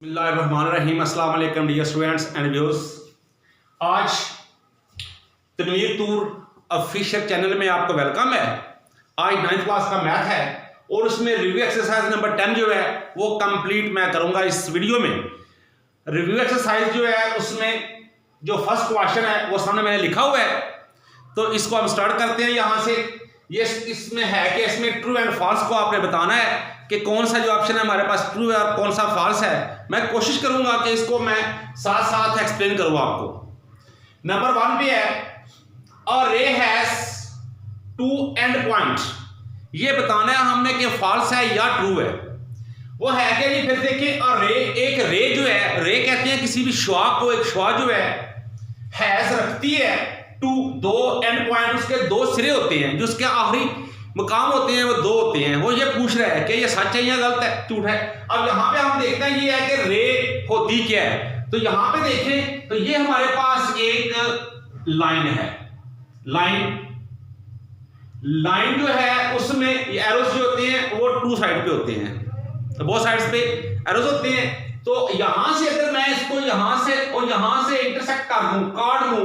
बिस्मिल्लाहिर्रहमानिर्रहीम। अस्सलाम वालेकुम डियर स्टूडेंट्स एंड व्यूअर्स। आज तनवीर टूर ऑफिशियल चैनल में आपका वेलकम है। आज 9th क्लास का मैथ है और उसमें रिव्यू एक्सरसाइज नंबर 10 जो है वो कंप्लीट मैं करूंगा इस वीडियो में। रिव्यू एक्सरसाइज जो है उसमें जो फर्स्ट क्वेश्चन है वो सामने मैंने लिखा हुआ है, तो इसको हम स्टार्ट करते हैं यहाँ से। ये इसमें है कि इसमें ट्रू एंड फॉल्स को आपने बताना है कि कौन सा जो ऑप्शन है हमारे पास ट्रू है और कौन सा फॉल्स है। मैं कोशिश करूंगा कि इसको मैं साथ साथ एक्सप्लेन करूँ आपको। नंबर 1 पे है और रे हैज 2 एंड पॉइंट। ये बताना है हमने कि फॉल्स है या ट्रू है। वो है कि जी फिर देखिए, और रे एक रे जो है, रे कहते हैं किसी भी शुआ को। एक शुआ जो है हैज रखती है 2 एंड पॉइंट, उसके 2 सिरे होते हैं, जो उसके आखिरी मुकाम होते हैं वो 2 होते हैं। वो ये पूछ रहा है कि ये सच है या गलत है, झूठ है। अब यहाँ पे हम देखते हैं ये है कि रे होती क्या है। तो यहाँ पे देखें तो ये हमारे पास एक लाइन है। लाइन जो है उसमें एरोस जो होते हैं वो 2 साइड पे होते हैं, तो बहुत साइड्स पे एरोस होते हैं। तो यहां से अगर मैं इसको यहां से और यहां से इंटरसेक्ट कर दूं, काट दूं,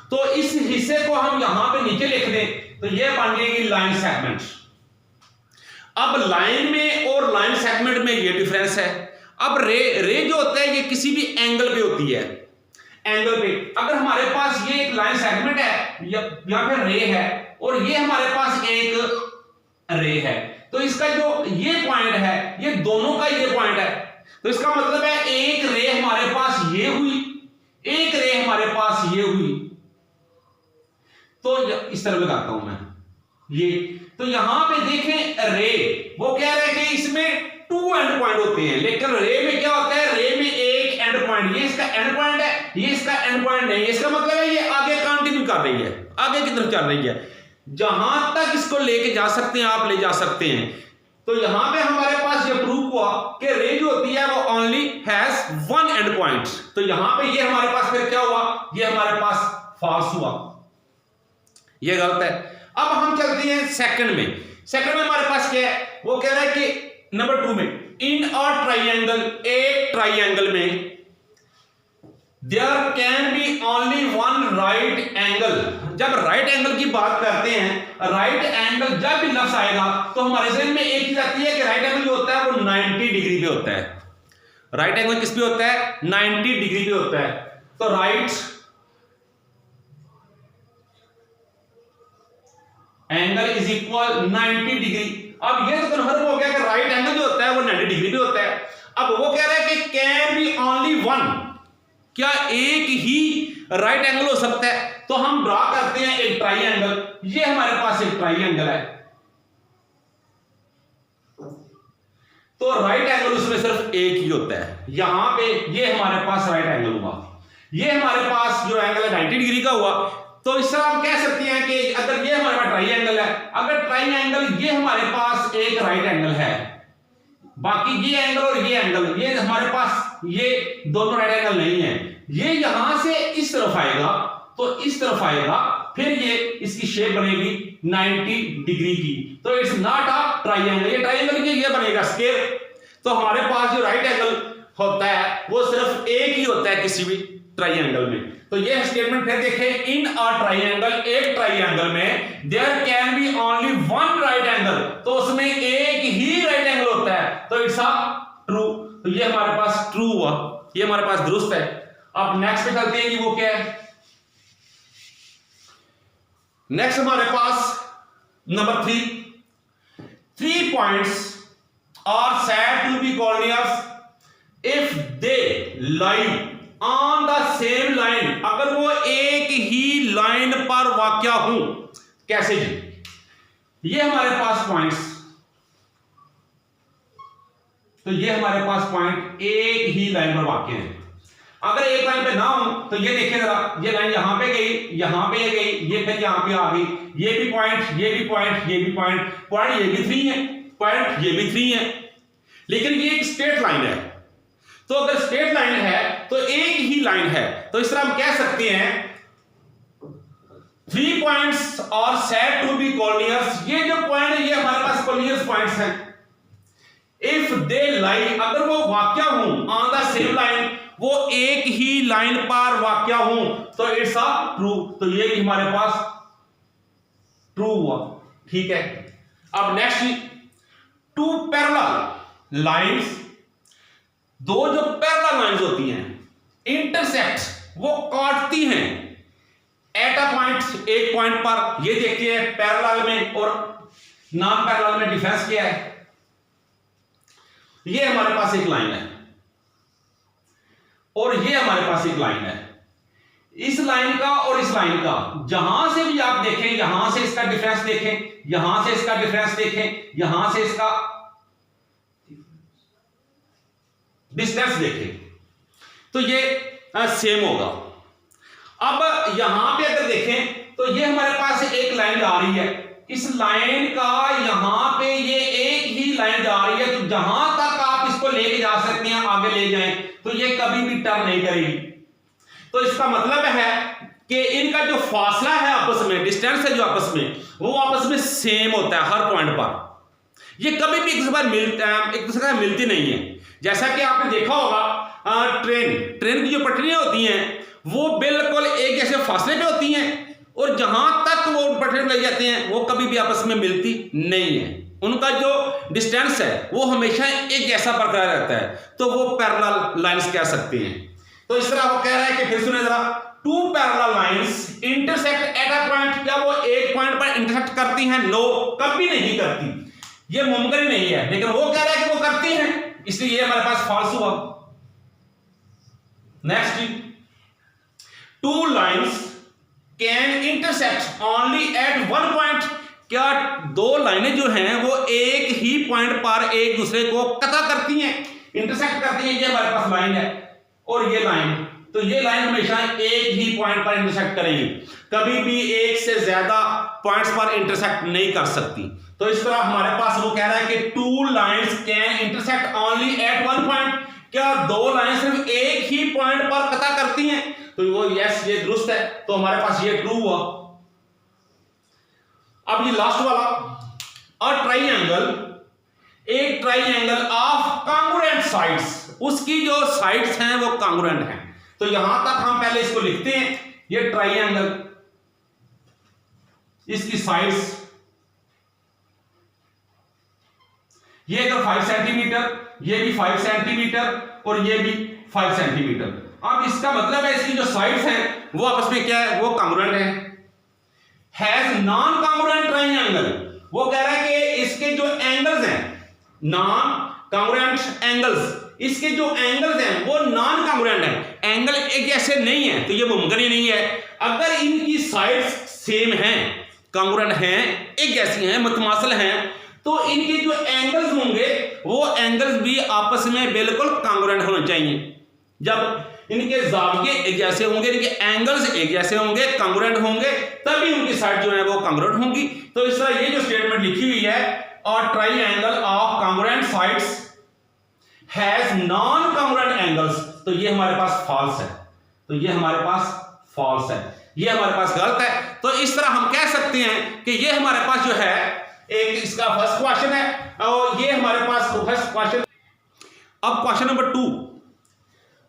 तो इस हिस्से को हम यहां पे नीचे लिख दें तो ये बन जाएगी लाइन सेगमेंट। अब लाइन में और लाइन सेगमेंट में ये डिफरेंस है। अब रे जो होता है ये किसी भी एंगल पे होती है। एंगल पे अगर हमारे पास ये एक लाइन सेगमेंट है या फिर रे है और ये हमारे पास एक रे है, तो इसका जो ये पॉइंट है ये दोनों का ये पॉइंट है। तो इसका मतलब है एक रे हमारे पास ये हुई, एक रे हमारे पास ये हुई। तो इस तरह लगाता हूं मैं ये। तो यहां पे देखें रे वो कह रहे हैं कि इसमें 2 एंड पॉइंट होते हैं, लेकिन रे में क्या होता है, रे में एक एंड पॉइंट। ये इसका एंड पॉइंट है, ये इसका एंड पॉइंट नहीं है। इसका मतलब है ये आगे कंटिन्यू कर रही है, आगे की तरफ चल रही है। जहां तक इसको लेके जा सकते हैं आप ले जा सकते हैं। तो यहां पे हमारे पास ये प्रूफ हुआ कि रे जो होती है वो ओनली हैज 1 एंड पॉइंट। तो यहां पे ये हमारे पास फिर क्या हुआ, ये हमारे पास फॉल्स हुआ, ये गलत है। अब हम चलते हैं सेकंड में। सेकंड में हमारे पास क्या है, वो कह रहा है कि नंबर 2 में इन अ ट्राइंगल, एक ट्राइंगल में there can be only 1 right angle. जब राइट एंगल की बात करते हैं, राइट एंगल जब भी लफ्ज आएगा तो हमारे जहन में एक चीज आती है कि राइट एंगल जो होता है वो 90 डिग्री पे होता है। राइट एंगल किस पे होता है, 90 डिग्री पे होता है। तो right angle is equal 90 degree. अब ये तो कन्फर्म हो गया कि राइट एंगल जो होता है वो 90 डिग्री पे होता है। अब वो कह रहा है कि कैन बी ओनली 1, क्या एक ही राइट एंगल हो सकता है। तो हम ड्रॉ करते हैं एक ट्राइंगल। ये हमारे पास एक ट्राइंगल है, तो राइट एंगल उसमें सिर्फ एक ही होता है। यहां पे ये हमारे पास राइट एंगल हुआ, ये हमारे पास जो एंगल है 90 डिग्री का हुआ। तो इस तरह हम कह सकते हैं कि अगर ये हमारे पास ट्राइंगल है, अगर ट्राइंगल ये हमारे पास एक राइट एंगल है, बाकी ये एंगल और ये एंगल ये हमारे पास ये दोनों राइट एंगल नहीं है। ये यहां से इस तरफ आएगा तो इस तरफ आएगा, फिर ये इसकी शेप बनेगी 90 डिग्री की। तो इट्स नॉट अ ट्राइंगल। ये ट्राइंगल ये बनेगा स्क्वायर। तो हमारे पास जो राइट एंगल होता है वो सिर्फ एक ही होता है किसी भी ट्राइंगल में। तो ये स्टेटमेंट फिर देखें, इन अ ट्राइंगल, एक ट्राइंगल में there can be only 1 right angle, तो उसमें एक ही राइट एंगल होता है। तो इट्स अ ट्रू। तो ये हमारे पास ट्रू हुआ, ये हमारे पास दुरुस्त है। अब नेक्स्ट पे चलते हैं कि वो क्या है। नेक्स्ट हमारे पास number 3 points are said to be coordinates if they lie on the same line. अगर वो एक ही लाइन पर वाक़या हो। कैसे जी, ये हमारे पास पॉइंट्स, तो ये हमारे पास पॉइंट एक ही लाइन पर वाक़या है। अगर एक लाइन पे ना हो तो ये देखिए जरा, ये लाइन यहां पे गई, यहां पे ये गई, ये फिर यहां पे आ गई, ये भी पॉइंट, ये भी पॉइंट, ये भी पॉइंट, पॉइंट ये भी 3 है, पॉइंट ये भी 3 है, लेकिन ये एक स्ट्रेट लाइन है। तो अगर स्ट्रेट लाइन है तो एक ही लाइन है। तो इस तरह हम कह सकते हैं 3 points are said to be coordinates. ये जो पॉइंट है ये हमारे पास कॉर्डिनेट्स पॉइंट्स हैं। इफ दे लाई, अगर वो वाक़या हूं ऑन द सेम लाइन, वो एक ही लाइन पर वाक़या हूं, तो इट्स अ ट्रू। तो ये भी हमारे पास ट्रू हुआ, ठीक है। अब नेक्स्ट, टू पैरेलल लाइंस, दो जो पैरेलल लाइंस होती हैं इंटरसेक्ट, वो काटती हैं एट अ पॉइंट, एक पॉइंट पर। ये देखते हैं पैरेलल में और नॉन पैरेलल में डिफरेंस क्या है। ये हमारे पास एक लाइन है और ये हमारे पास एक लाइन है। इस लाइन का और इस लाइन का जहां से भी आप देखें, यहां से इसका डिफरेंस देखें, यहां से इसका डिफरेंस देखें, यहां से इसका डिस्टेंस देखें, तो ये सेम होगा। अब यहां पे अगर देखें तो ये हमारे पास एक लाइन जा रही है, इस लाइन का यहां पे ये एक ही लाइन जा रही है, तो जहां तक आप इसको लेके जा सकते हैं आगे ले जाएं, तो ये कभी भी टर्न नहीं करेगी। तो इसका मतलब है कि इनका जो फासला है आपस में, डिस्टेंस है जो आपस में, वो आपस में सेम होता है हर पॉइंट पर। ये कभी भी एक दूसरे का मिलती नहीं है। जैसा कि आपने देखा होगा ट्रेन की जो पटरियां होती हैं वो बिल्कुल एक जैसे फासले पे होती हैं, और जहां तक वो पटरी ले जाते हैं वो कभी भी आपस में मिलती नहीं है। उनका जो डिस्टेंस है वो हमेशा एक जैसा बरकरार रहता है, तो वो पैरेलल लाइंस कह सकते हैं। तो इस तरह वो कह रहा है कि फिर सुने जरा, two parallel lines intersect at a point, क्या वो एक पॉइंट पर इंटरसेक्ट करती हैं? नो, कभी नहीं करती, ये मुमकिन नहीं है। लेकिन वो कह रहा है कि वो करती हैं, इसलिए ये हमारे पास फॉल्स हुआ। Next, two lines can intersect only at one point, क्या दो लाइनें जो हैं वो एक ही पॉइंट पर एक दूसरे को कता करती हैं, इंटरसेक्ट करती हैं। ये हमारे पास लाइन है और ये लाइन, तो ये लाइन हमेशा एक ही पॉइंट पर इंटरसेक्ट करेगी, कभी भी एक से ज्यादा पॉइंट्स पर इंटरसेक्ट नहीं कर सकती। तो इस तरह हमारे पास वो कह रहा है कि two lines can intersect only at one point, क्या दो लाइन सिर्फ एक ही पॉइंट पर कता करती हैं? तो वो यस, ये दुरुस्त है, तो हमारे पास ये ट्रू हुआ। अब ये लास्ट वाला, अ ट्राइंगल, एक ट्राइंगल ऑफ कांग्रुएंट साइड्स, उसकी जो साइड्स हैं वो कांग्रुएंट हैं। तो यहां तक हम पहले इसको लिखते हैं, ये ट्राइंगल, इसकी साइड्स, ये अगर 5 सेंटीमीटर, ये भी 5 सेंटीमीटर और ये भी 5 सेंटीमीटर। अब इसका मतलब है इसकी जो साइड्स हैं वो आपस में क्या है, वो कांग्रुएंट है। हैज नॉन कांग्रुएंट ट्राइंगल, वो कह रहा है कि इसके जो एंगल्स हैं, नॉन कांग्रुएंट एंगल्स, इसके जो एंगल्स हैं वो नॉन कांग्रुएंट हैं, एंगल एक जैसे नहीं है, तो ये मुमकिन ही नहीं है। अगर इनकी साइड्स सेम हैं, कांग्रुएंट हैं, एक जैसी हैं, मुतमासिल हैं, तो इनके जो एंगल्स होंगे वो एंगल्स भी आपस में बिल्कुल कांग्रुएंट होने चाहिए। जब इनके जाविये एक जैसे होंगे, इनके एंगल्स एक जैसे होंगे, कांग्रुएंट होंगे, तभी उनकी साइड जो है वो कांग्रुएंट होंगी। तो इस तरह ये जो स्टेटमेंट लिखी हुई है, और triangle of congruent sides has non congruent angles, तो ये हमारे पास फॉल्स है, तो ये हमारे पास फॉल्स है, ये हमारे पास गलत है। तो इस तरह हम कह सकते हैं कि ये हमारे पास जो है एक इसका फर्स्ट क्वेश्चन है, और ये हमारे पास फर्स्ट क्वेश्चन। अब क्वेश्चन नंबर 2,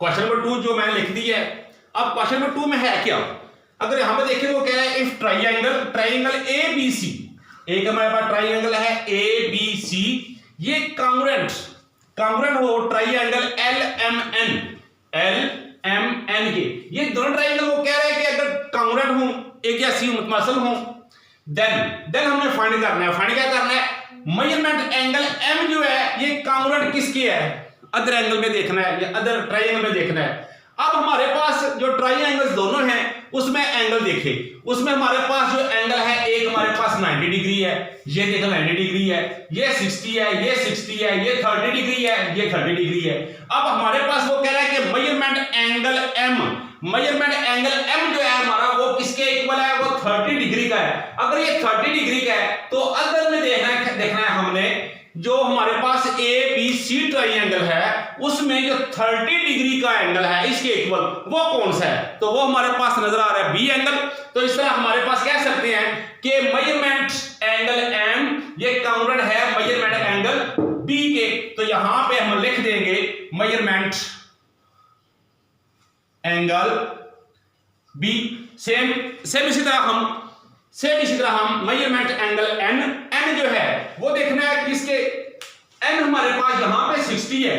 क्वेश्चन नंबर 2 जो मैंने लिख दी है। अब क्वेश्चन नंबर 2 में है क्या, अगर यहां पे देखें वो क्या है, if triangle A B C, एक हमारे पास ट्राइंगल है ए बी सी, ये कांग्रुएंट हो ट्राइंगल एल एम एन के, ये दोनों ट्राइंगल वो कह रहे हैं कि अगर कांग्रुएंट हो, एक जैसी मुतमासिल हो, देन हमने फाइंड करना है। फाइंड क्या करना है, मेजरमेंट एंगल एम जो है ये कांग्रुएंट किसके है, अदर एंगल में देखना है, या अदर ट्राइंगल में देखना है। अब हमारे पास जो ट्राइंगल्स दोनों हैं उसमें एंगल देखे, उसमें हमारे पास जो एंगल है, एक हमारे पास 90 डिग्री है, ये देखो 90 डिग्री है, ये 60 है, ये 60 है, ये 30 डिग्री है, ये 30 डिग्री है। अब हमारे पास वो कह रहा है कि मेजरमेंट एंगल एम जो है हमारा वो किसके इक्वल है, वो 30 डिग्री का है। अगर ये 30 डिग्री का है तो अदर में देखना है हमने, जो हमारे पास ए बी सी ट्राइंगल है उसमें जो 30 डिग्री का एंगल है इसके इक्वल वो कौन सा है, तो वो हमारे पास नजर आ रहा है बी एंगल। तो इस तरह हमारे पास कह सकते हैं कि मेजरमेंट एंगल एम ये कांग्रुएंट है मेजरमेंट एंगल डी के, तो यहां पे हम लिख देंगे मेजरमेंट एंगल बी। सेम इसी तरह हम मेजरमेंट एंगल एन जो है वो देखना है किसके, एन हमारे पास यहां पे 60 है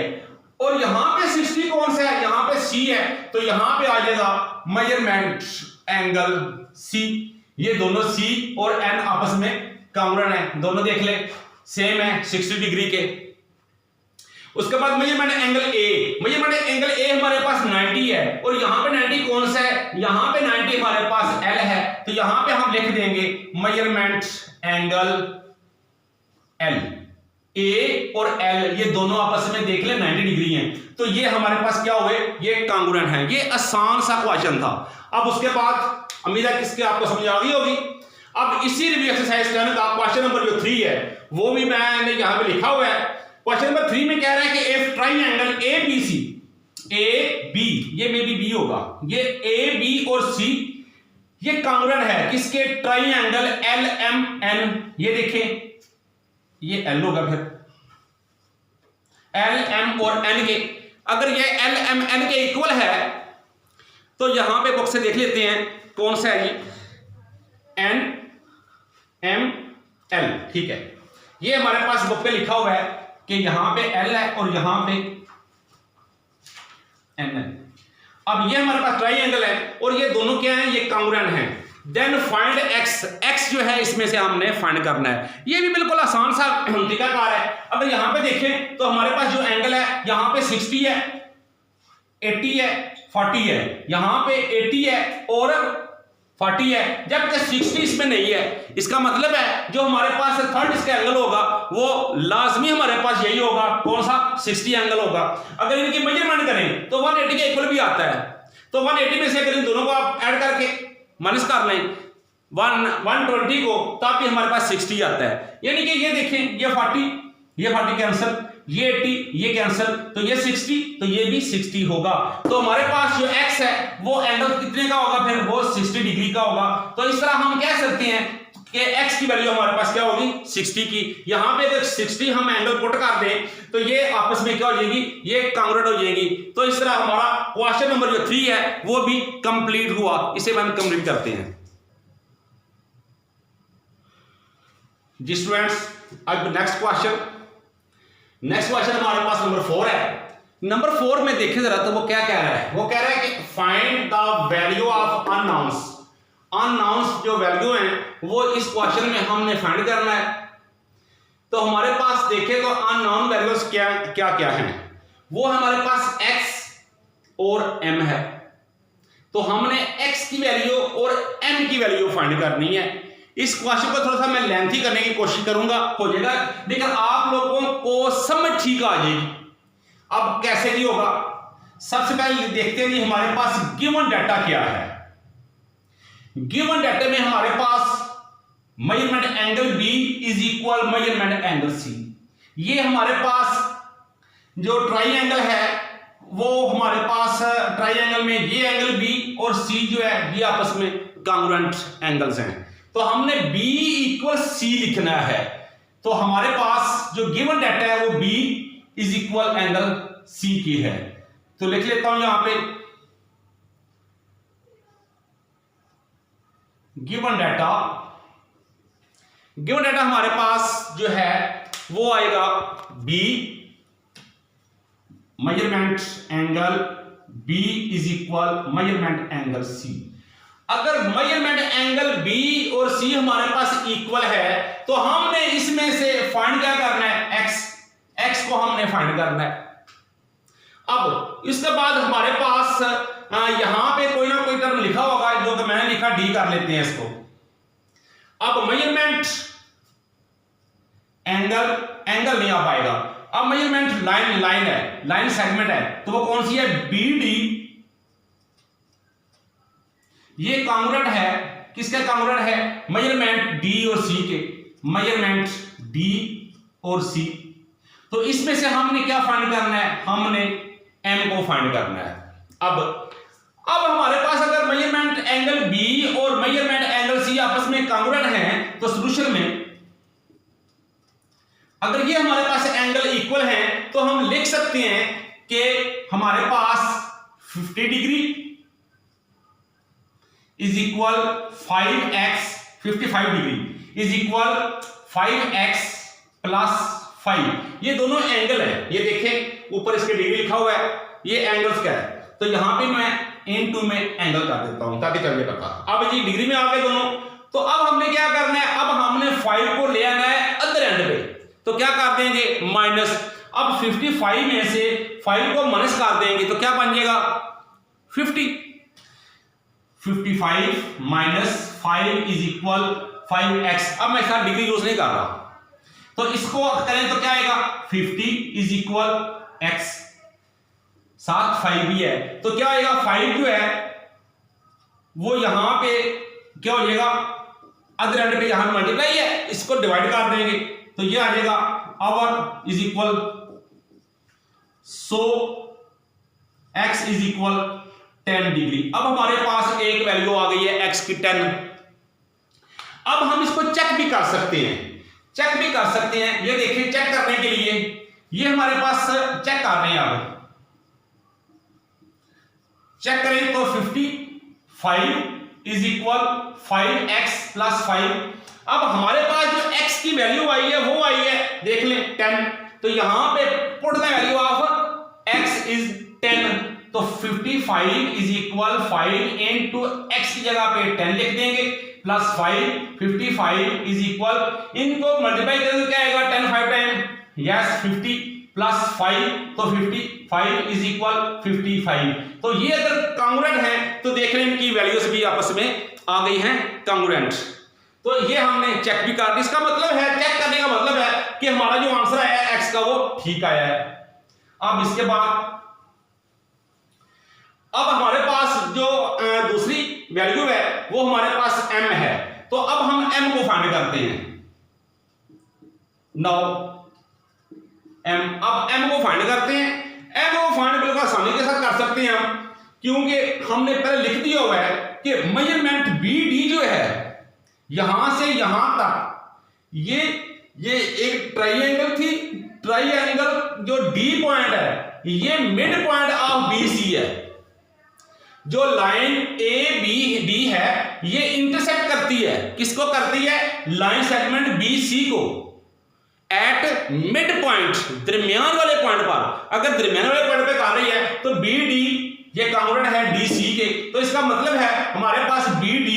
और यहां पे 60 कौन सा है, यहां पे सी है, तो यहां पे आ जाएगा मेजरमेंट एंगल सी। ये दोनों सी और एन आपस में कांग्रुएंट है, दोनों देख ले सेम है 60 डिग्री के। उसके बाद मेजरमेंट एंगल ए हमारे पास 90 है और यहां पे 90 कौन सा है, यहां पे 90 हमारे पास एल है, तो यहां पे हम लिख देंगे मेजरमेंट एंगल एल। ए और एल ये दोनों आपस में देख ले 90 डिग्री हैं, तो ये हमारे पास क्या हुए, ये कांग्रुएंट है। ये आसान सा क्वेश्चन था। अब उसके बाद उम्मीद है किसके आपको समझ आ गई होगी। अब इसी रिव्यू एक्सरसाइज का क्वेश्चन नंबर जो 3 है वो भी मैंने यहां पे लिखा हुआ है। क्वेश्चन नंबर 3 में कह रहा है कि if triangle ABC, A B, ये मे बी बी होगा, ये ए बी और सी ये कांग्रुएंट है किसके, ट्राइंगल LMN। ये देखें ये L होगा, फिर LM और N के, अगर ये LMN के इक्वल है तो यहां पे बुक से देख लेते हैं कौन सा है ये NML, ठीक है। ये हमारे पास बुक पे लिखा हुआ है कि यहां पे L है और यहां पे N है। अब ये हमारे पास ट्राइंगल है और ये दोनों क्या है, ये कांग्रुएंट हैं। देन फाइंड x जो है इसमें से हमने फाइंड करना है। ये भी बिल्कुल आसान सा तरीकाकार है। अगर यहां पे देखें तो हमारे पास जो एंगल है यहां पे 60 है, 80 है, 40 है, यहां पे 80 है और 40 है, जबकि 60 इसमें नहीं है। इसका मतलब है जो हमारे पास थर्ड इसका एंगल होगा वो लाजमी हमारे पास यही होगा, कौन सा, 60 एंगल होगा। अगर इनकी मेजरमेंट करें तो 180 के इक्वल भी आता है, तो 180 में से अगर इन दोनों को आप ऐड करके माइनस कर लें 120 को, तब भी हमारे पास 60 आता है। यानी कि ये देखें ये 40 कैंसिल, ये 80 ये कैंसिल, तो ये 60 तो ये भी 60 होगा। तो हमारे पास जो x है वो एंगल कितने का होगा, फिर वो 60 डिग्री का होगा। तो इस तरह हम कह सकते हैं कि x की वैल्यू हमारे पास क्या होगी, 60 की। यहां पे अगर 60 हम एंगल पुट कर दें तो ये आपस में क्या हो जाएगी, ये कांग्रुएंट हो जाएगी। तो इस तरह हमारा क्वेश्चन नंबर जो 3 है वो भी कंप्लीट हुआ। इसे हम कंप्लीट करते हैं जी स्टूडेंट्स। अब नेक्स्ट क्वेश्चन हमारे पास नंबर 4 है। नंबर 4 में देखें जरा तो वो क्या कह रहा है, वो कह रहा है कि फाइंड द वैल्यू ऑफ अननाउंस जो वैल्यू है वो इस क्वेश्चन में हमने फाइंड करना है। तो हमारे पास देखें तो अननोन वैल्यूज क्या है, वो हमारे पास x और m है। तो हमने x की वैल्यू और m की वैल्यू फाइंड करनी है। इस क्वेश्चन को थोड़ा सा मैं लेंथी करने की कोशिश करूंगा, हो जाएगा, लेकिन आप लोगों को समझ ठीक आ जाएगी। अब कैसे जी होगा, सबसे पहले देखते हैं जी हमारे पास गिवन डाटा क्या है। गिवन डाटा में हमारे पास measurement angle B is equal measurement angle C। ये हमारे पास जो ट्राइंगल है वो हमारे पास ट्राइंगल में ये एंगल B और C जो है ये आपस में कांग्रुएंट एंगल्स हैं। तो हमने B इक्वल C लिखना है। तो हमारे पास जो गिवन डाटा है वो B is equal angle C की है। तो लिख लेता हूं यहां पे गिवन डाटा हमारे पास जो है वो आएगा B measurement angle B is equal measurement angle C। अगर मेजरमेंट एंगल B और C हमारे पास इक्वल है तो हमने इसमें से फाइंड क्या करना है, x को हमने फाइंड करना है। अब इसके बाद हमारे पास यहां पे कोई ना कोई टर्म लिखा होगा जो कि मैंने लिखा D कर लेते हैं इसको। अब मेजरमेंट एंगल नहीं आ पाएगा। अब मेजरमेंट लाइन सेगमेंट है, तो वो कौन सी है, BD। ये कांग्रुएंट है, किसका कांग्रुएंट है, मेजरमेंट D और C के, मेजरमेंट D और C। तो इसमें से हमने क्या फाइंड करना है, हमने M को फाइंड करना है। अब हमारे पास अगर मेजरमेंट एंगल B और मेजरमेंट एंगल C आपस में कांग्रुएंट हैं तो सॉल्यूशन में अगर ये हमारे पास एंगल इक्वल है तो हम लिख सकते हैं कि हमारे पास 50 degree is equal 5x, 55 degree is equal 5x plus 5। ये दोनों एंगल है, ये देखें ऊपर इसके डिग्री लिखा हुआ है, ये एंगल्स क्या है, तो यहां पे मैं इन टू में एंगल कर देता हूं ताकि चलिए पता। अब जी डिग्री में आ गए दोनों, तो अब हमने क्या करना है, अब हमने 5 को ले आना है अदर एंड पे, तो क्या कर देंगे माइनस। अब 55 में से 5 को माइनस कर देंगे तो क्या बन जाएगा 50। 55 माइनस 5 इज इक्वल 5x। अब मैं इसका डिग्री यूज नहीं कर रहा, तो इसको करें तो क्या आएगा 50 इज इक्वल x, साथ 5 भी है तो क्या आएगा 5 जो है वो यहां पे क्या हो जाएगा अदर एंड पे, यहां मल्टीप्लाई है, इसको डिवाइड कर देंगे तो ये आ जाएगा our is equal, so x is equal 10 degree. अब हमारे पास एक वैल्यू आ गई है x की 10। अब हम इसको चेक भी कर सकते हैं, चेक भी कर सकते हैं। ये देखिए चेक करने के लिए ये हमारे पास चेक कर रहे हैं, अब चेक करें तो 55 इज इक्वल 5x प्लस 5। अब हमारे पास जो x की वैल्यू आई है वो आई है देख लें 10, तो यहां पे put the value of x is 10, तो 55 इज इक्वल 5 इनटू x की जगह पे 10 लिख देंगे प्लस 5। 55 इज इक्वल, इनको मल्टीप्लाई करें तो क्या आएगा 10 5 टाइम, यस 50 प्लस 5, तो 55 इज इक्वल 55। तो ये अगर कांग्रुएंट है तो देख लें इनकी वैल्यूज भी आपस में आ गई हैं कांग्रुएंट, तो ये हमने चेक भी कर, इसका मतलब है चेक करने का मतलब है कि हमारा जो आंसर आया है x का वो ठीक आया है। अब इसके बाद अब हमारे पास जो दूसरी वैल्यू है वो हमारे पास m है, तो अब हम m को फाइंड करते हैं। नाउ m, अब m को फाइंड करते हैं। m को फाइंड बिल्कुल आसानी के साथ कर सकते हैं हम, क्योंकि हमने पहले लिख दिया हुआ है कि मेजरमेंट BD जो है यहां से यहां तक, ये एक ट्राइंगल थी, ट्राइंगल जो D पॉइंट है ये मिड पॉइंट ऑफ BC है, जो लाइन ABD है ये इंटरसेक्ट करती है, किसको करती है, लाइन सेगमेंट BC को एट मिड पॉइंट, दरमियान वाले पॉइंट पर। अगर दरमियान वाले पॉइंट पे कर रही है तो BD ये कांग्रुएंट है DC के, तो इसका मतलब है हमारे पास BD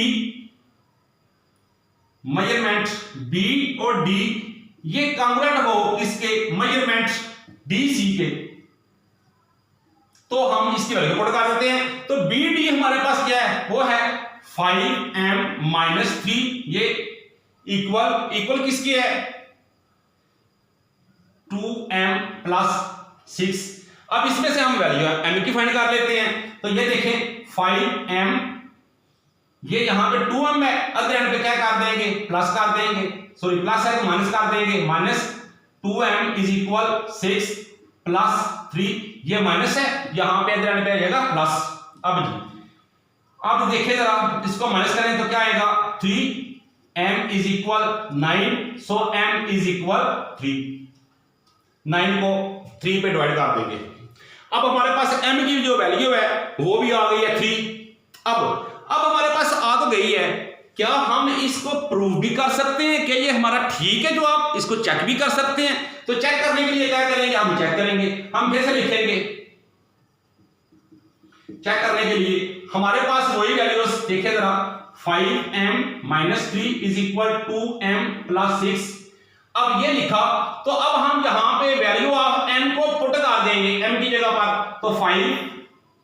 मेजरमेंट B और D ये कांग्रुएंट हो किसके, मेजरमेंट DC के, तो हम इसकी वैल्यू पुट कर देते हैं। तो BD हमारे पास क्या है, वो है 5m माइनस 3, ये इक्वल किसकी है 2m प्लस 6। अब इसमें से हम वैल्यू m की फाइंड कर लेते हैं, तो ये देखें 5m, ये यहां पे 2m है, अदर एंड पे क्या कर देंगे प्लस कर देंगे, सॉरी प्लस है तो माइनस कर देंगे, minus 2m is equal 6 plus 3, ये माइनस है यहां पे अदर एंड पे आ जाएगा प्लस। अब देखिए जरा इसको माइनस करें तो क्या आएगा 3m is equal 9, so m is equal 3, 9 को 3 पे डिवाइड कर देंगे। अब हमारे पास m की जो वैल्यू है वो भी आ गई है 3। अब हमारे पास आ तो गई है, क्या हम इसको प्रूव भी कर सकते हैं कि ये हमारा ठीक है, जो आप इसको चेक भी कर सकते हैं। तो चेक करने के लिए क्या करेंगे, हम चेक करेंगे, हम फिर से लिखेंगे चेक करने के लिए हमारे पास वही वैल्यूज देखे जरा, 5m minus 3 is equal 2m plus 6। अब ये लिखा, तो अब हम यहां पे वैल्यू ऑफ m को पुट कर देंगे m की जगह पर, तो 5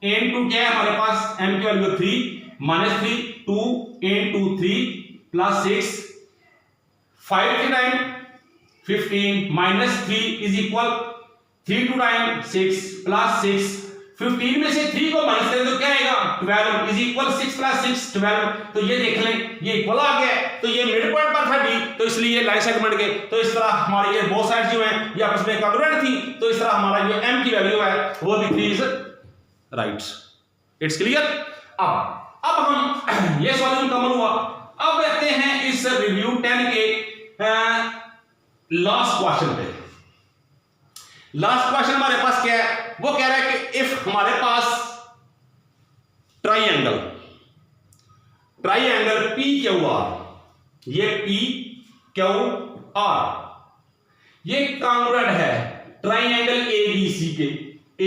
इनटू क्या है हमारे पास m की value 3 minus 3, 2 into 3 plus 6, 5 3 time 15 minus 3 is equal 3 2 time 6 plus 6, 15 में से 3 को माइनस करें तो क्या आएगा 12 इज इक्वल 6 प्लस 6 12। तो ये देख लें ये इक्वल आ गया, तो ये मिड पॉइंट पर था D, तो इसलिए लाइन सेगमेंट के, तो इस तरह हमारी ये बोथ साइड्स जो हैं ये आपस में कांग्रुएंट थी, तो इस तरह हमारा जो m की वैल्यू है वो भी 3 इज राइट। It's clear. अब हम ये सॉल्यूशन कमन हुआ। अब देखते हैं इस रिव्यू 10 के लास्ट क्वेश्चन पे। लास्ट क्वेश्चन हमारे पास क्या है, वो कह रहा है कि इफ हमारे पास ट्राइएंगल पी क्यू आर, ये पी क्यू आर ये कांग्रुएंट है ट्राइएंगल ए बी सी के, ए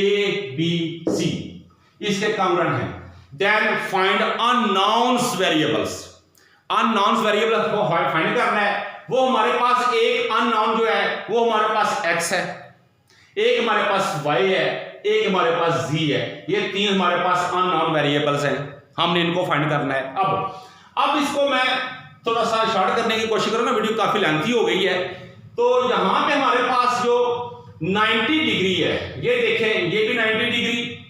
बी सी इसके कांग्रुएंट है, then find unknowns variables. Unknowns variable को फाइंड करना है। वो हमारे पास एक अननोन जो है वो हमारे पास x है, एक हमारे पास y है, एक हमारे पास z है। ये तीन हमारे पास अननोन वेरिएबल्स हैं, हमने इनको फाइंड करना है। अब इसको मैं थोड़ा सा शॉर्ट करने की कोशिश करूंगा, वीडियो काफी लेंथी हो गई है। तो यहां पे हमारे पास जो 90 डिग्री है, ये देखें, ये भी 90 डिग्री,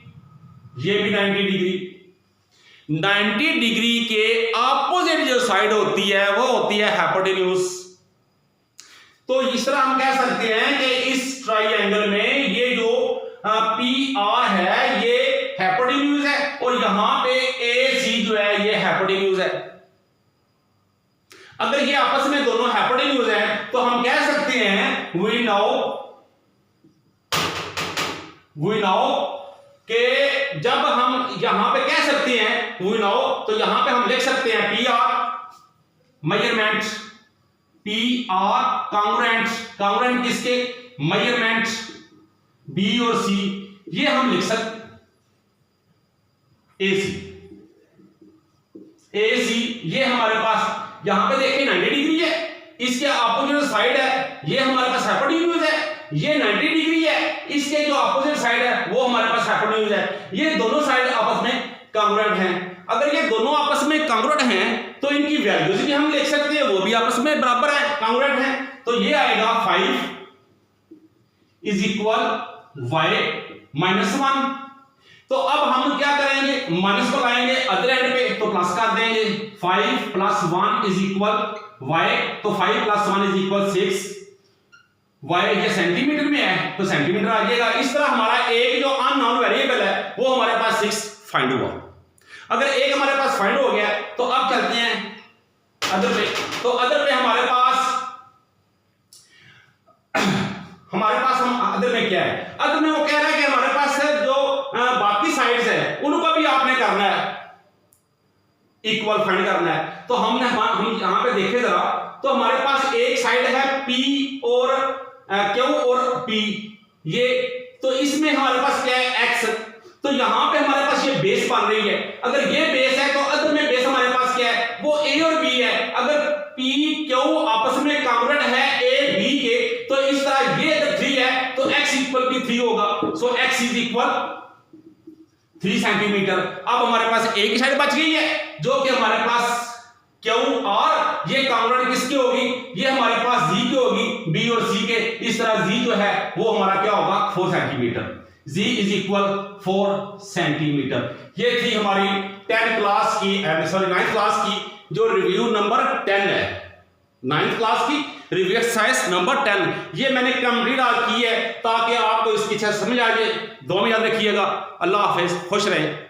ये भी 90 डिग्री। 90 डिग्री के ऑपोजिट जो साइड होती है वो होती है हाइपोटेन्यूज। तो इस तरह हम कह सकते हैं कि इस ट्राइएंगल में ये जो पी आर है ये हाइपोटेन्यूज है, और यहां पे ए सी जो है ये हाइपोटेन्यूज है। अगर ये आपस में दोनों हाइपोटेन्यूज हैं तो हम कह सकते हैं वी नाउ कि जब हम यहां पे कह सकते हैं वी नाउ, तो यहां पे हम लिख सकते हैं P R measurement, P R congruent किसके, मेजरमेंट बी और सी, ये हम लिख सकते ए सी ये हमारे पास यहां पे देखिए 90 डिग्री है, इसके अपोजिट साइड है ये हमारे पास हाइपोटेन्यूज है, ये 90 डिग्री है, इसके जो अपोजिट साइड है वो हमारे पास हाइपोटेन्यूज है। ये दोनों साइड आपस में कांग्रुएंट हैं। अगर ये दोनों आपस में कांग्रुएंट हैं तो इनकी वैल्यूज भी हम लिख सकते हैं, वो भी आपस में बराबर है, कांग्रुएंट हैं। तो ये आएगा 5 इज इक्वल y -1। तो अब हम क्या करेंगे, माइनस को लाएंगे अदर एंड पे तो प्लस कर देंगे। 5 + 1 इज इक्वल y, तो 5 + 1 इज इक्वल 6। y ये सेंटीमीटर में है तो सेंटीमीटर आ जाएगा। इस तरह हमारा एक जो अननोन वेरिएबल है वो हमारे पास 6 फाइंड हुआ। अगर एक हमारे पास फाइंड हो गया तो अब चलते हैं अदर पे। तो अदर पे हमारे पास हम अदर में क्या है, अदर में वो कह रहा है कि हमारे पास जो बाकी साइड्स है उनको भी आपने करना है, इक्वल फाइंड करना है। तो हम यहां पे देखें जरा, तो हमारे पास एक साइड है P और Q और P, ये तो इसमें हमारे पास क्या है X। तो यहां पे हमारे पास ये बेस बन रही है। अगर ये बेस है तो अदर में बेस हमारे पास क्या है, वो A और B है। अगर P Q आपस में कांग्रुएंट है A B के, तो इस तरह ये अगर 3 है तो X इक्वल भी 3 होगा। सो X इज इक्वल 3 सेंटीमीटर। अब हमारे पास एक साइड बच गई है जो कि हमारे पास Q और ये कांग्रुएंट किसकी होगी, ये हमारे पास Z की होगी, B और C के। इस तरह Z जो है वो हमारा क्या होगा 4 centimetre. Z is equal 4 centimetre. ये थी हमारी 9th क्लास की जो रिव्यू नंबर 10 है, 9th क्लास की रिव्यू एक्सरसाइज नंबर 10। ये मैंने कंप्लीट आज की है ताकि आपको इसकी समझ आ जाए। दो में याद रखिएगा। अल्लाह हाफिज, खुश रहें।